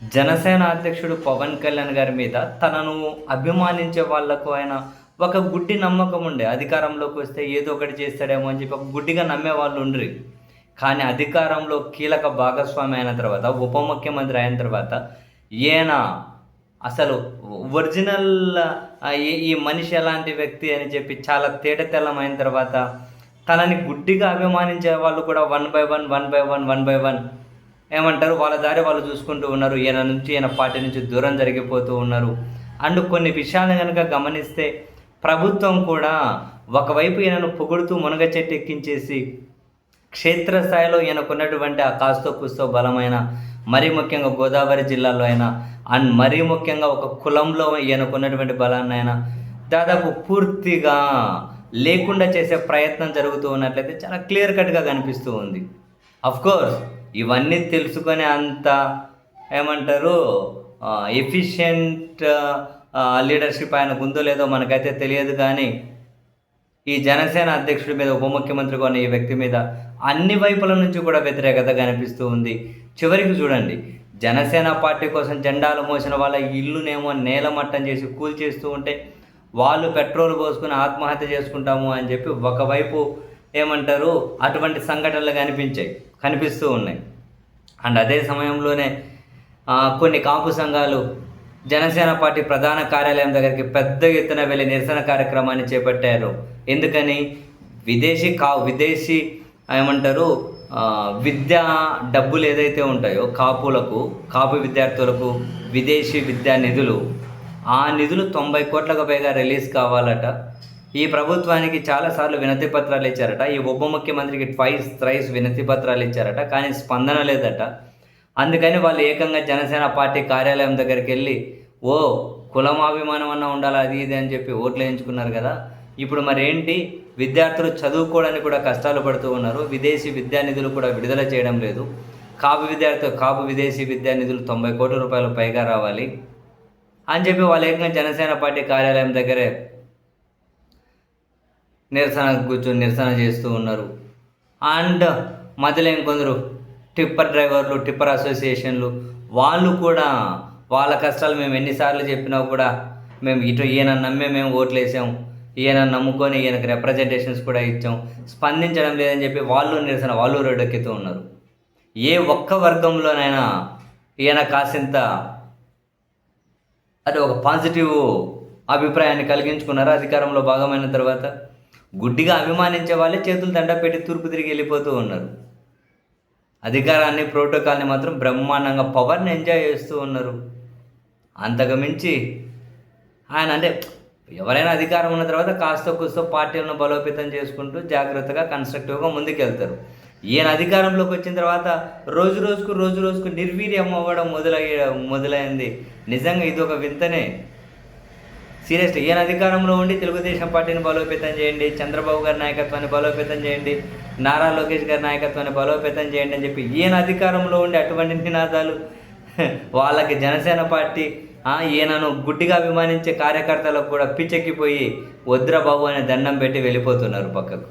జనసేన అధ్యక్షుడు పవన్ కళ్యాణ్ గారి మీద తనను అభిమానించే వాళ్లకు ఆయన ఒక గుడ్డి నమ్మకం ఉండే. అధికారంలోకి వస్తే ఏదో ఒకటి చేస్తాడేమో అని చెప్పి ఒక గుడ్డిగా నమ్మే వాళ్ళు ఉండ్రి. కానీ అధికారంలో కీలక భాగస్వామి అయిన తర్వాత, ఉప ముఖ్యమంత్రి అయిన తర్వాత ఈయన అసలు ఒరిజినల్ ఈ మనిషి ఎలాంటి వ్యక్తి అని చెప్పి చాలా తేటతెల్లమైన తర్వాత తనని గుడ్డిగా అభిమానించే వాళ్ళు కూడా వన్ బై వన్ ఏమంటారు, వాళ్ళ దారి వాళ్ళు చూసుకుంటూ ఉన్నారు. ఈయన పార్టీ నుంచి దూరం జరిగిపోతూ ఉన్నారు. అండ్ కొన్ని విషయాలను కనుక గమనిస్తే ప్రభుత్వం కూడా ఒకవైపు ఈయనను పొగుడుతూ మునగ చెట్టు ఎక్కించేసి క్షేత్రస్థాయిలో ఈయనకున్నటువంటి ఆ కాస్తో కూస్తో బలమైన, మరీ ముఖ్యంగా గోదావరి జిల్లాలో అయినా, అండ్ మరీ ముఖ్యంగా ఒక కులంలో ఈయనకున్నటువంటి బలాన్ని అయినా దాదాపు పూర్తిగా లేకుండా చేసే ప్రయత్నం జరుగుతూ ఉన్నట్లయితే చాలా క్లియర్ కట్గా కనిపిస్తూ ఉంది. అఫ్కోర్స్ ఇవన్నీ తెలుసుకొని అంత ఏమంటారు ఎఫిషియెంట్ లీడర్షిప్ ఆయనకు ఉందో లేదో మనకైతే తెలియదు. కానీ ఈ జనసేన అధ్యక్షుడి మీద, ఉప ముఖ్యమంత్రి కొన్న ఈ వ్యక్తి మీద అన్ని వైపుల నుంచి కూడా వ్యతిరేకత కనిపిస్తూ ఉంది. చివరికి చూడండి, జనసేన పార్టీ కోసం జెండాలు మోసిన వాళ్ళ ఇల్లునేమో నేలమట్టం చేసి కూల్చేస్తూ ఉంటే వాళ్ళు పెట్రోల్ పోసుకుని ఆత్మహత్య చేసుకుంటాము అని చెప్పి ఒకవైపు ఏమంటారు అటువంటి సంఘటనలు కనిపిస్తూ ఉన్నాయి. అండ్ అదే సమయంలోనే కొన్ని కాపు సంఘాలు జనసేన పార్టీ ప్రధాన కార్యాలయం దగ్గరికి పెద్ద ఎత్తున వెళ్ళి నిరసన కార్యక్రమాన్ని చేపట్టారు. ఎందుకని? విదేశీ ఏమంటారు విద్యా డబ్బులు ఏదైతే ఉంటాయో కాపు విద్యార్థులకు విదేశీ విద్యా నిధులు, ఆ నిధులు 90 కోట్లకు పైగా రిలీజ్ కావాలట. ఈ ప్రభుత్వానికి చాలాసార్లు వినతి పత్రాలు ఇచ్చారట. ఈ ఉప ముఖ్యమంత్రికి థ్రైస్ వినతి పత్రాలు ఇచ్చారట, కానీ స్పందన లేదట. అందుకని వాళ్ళు ఏకంగా జనసేన పార్టీ కార్యాలయం దగ్గరికి వెళ్ళి కులమాభిమానం అన్నా ఉండాలి, అది ఇది అని చెప్పి ఓట్లు వేయించుకున్నారు కదా. ఇప్పుడు మరి ఏంటి, విద్యార్థులు చదువుకోవడానికి కూడా కష్టాలు పడుతూ ఉన్నారు. విదేశీ విద్యా నిధులు కూడా విడుదల చేయడం లేదు. కాపు విదేశీ విద్యా నిధులు 90 కోట్ల రూపాయలు పైగా రావాలి అని చెప్పి వాళ్ళు ఏకంగా జనసేన పార్టీ కార్యాలయం దగ్గరే నిరసన చేస్తూ ఉన్నారు. అండ్ మధ్యలో ఇంకొందరు టిప్పర్ డ్రైవర్లు, టిప్పర్ అసోసియేషన్లు వాళ్ళు కూడా వాళ్ళ కష్టాలు మేము ఎన్నిసార్లు చెప్పినా కూడా మేము ఈయన నమ్మే మేము ఓట్లు వేసాం, ఈయన నమ్ముకొని ఈయనకు రిప్రజెంటేషన్స్ కూడా ఇచ్చాం, స్పందించడం లేదని చెప్పి వాళ్ళు రోడ్డెక్కుతూ ఉన్నారు. ఏ ఒక్క వర్గంలోనైనా ఈయన కాసింత అది ఒక పాజిటివ్ అభిప్రాయాన్ని కలిగించుకున్నారు. అధికారంలో భాగమైన తర్వాత గుడ్డిగా అభిమానించే వాళ్ళే చేతులు దండ పెట్టి తూర్పు తిరిగి వెళ్ళిపోతూ ఉన్నారు. అధికారాన్ని, ప్రోటోకాల్ని మాత్రం బ్రహ్మాండంగా పవర్ని ఎంజాయ్ చేస్తూ ఉన్నారు. అంతకుమించి ఆయన అంటే ఎవరైనా అధికారం ఉన్న తర్వాత కాస్త కూస్తో పార్టీలను బలోపేతం చేసుకుంటూ జాగ్రత్తగా కన్స్ట్రక్టివ్గా ముందుకెళ్తారు. ఈయన అధికారంలోకి వచ్చిన తర్వాత రోజు రోజుకు నిర్వీర్యం అవ్వడం మొదలైంది. నిజంగా ఇది ఒక వింతనే. సీరియస్లీ ఈయన అధికారంలో ఉండి తెలుగుదేశం పార్టీని బలోపేతం చేయండి, చంద్రబాబు గారి నాయకత్వాన్ని బలోపేతం చేయండి, నారా లోకేష్ గారి నాయకత్వాన్ని బలోపేతం చేయండి అని చెప్పి ఈయన అధికారంలో ఉండి అటువంటి నినాదాలు వాళ్ళకి జనసేన పార్టీ ఈయనను గుడ్డిగా అభిమానించే కార్యకర్తలకు కూడా పిచ్చెక్కిపోయి వద్రా బాబు అనే దండం పెట్టి వెళ్ళిపోతున్నారు పక్కకు.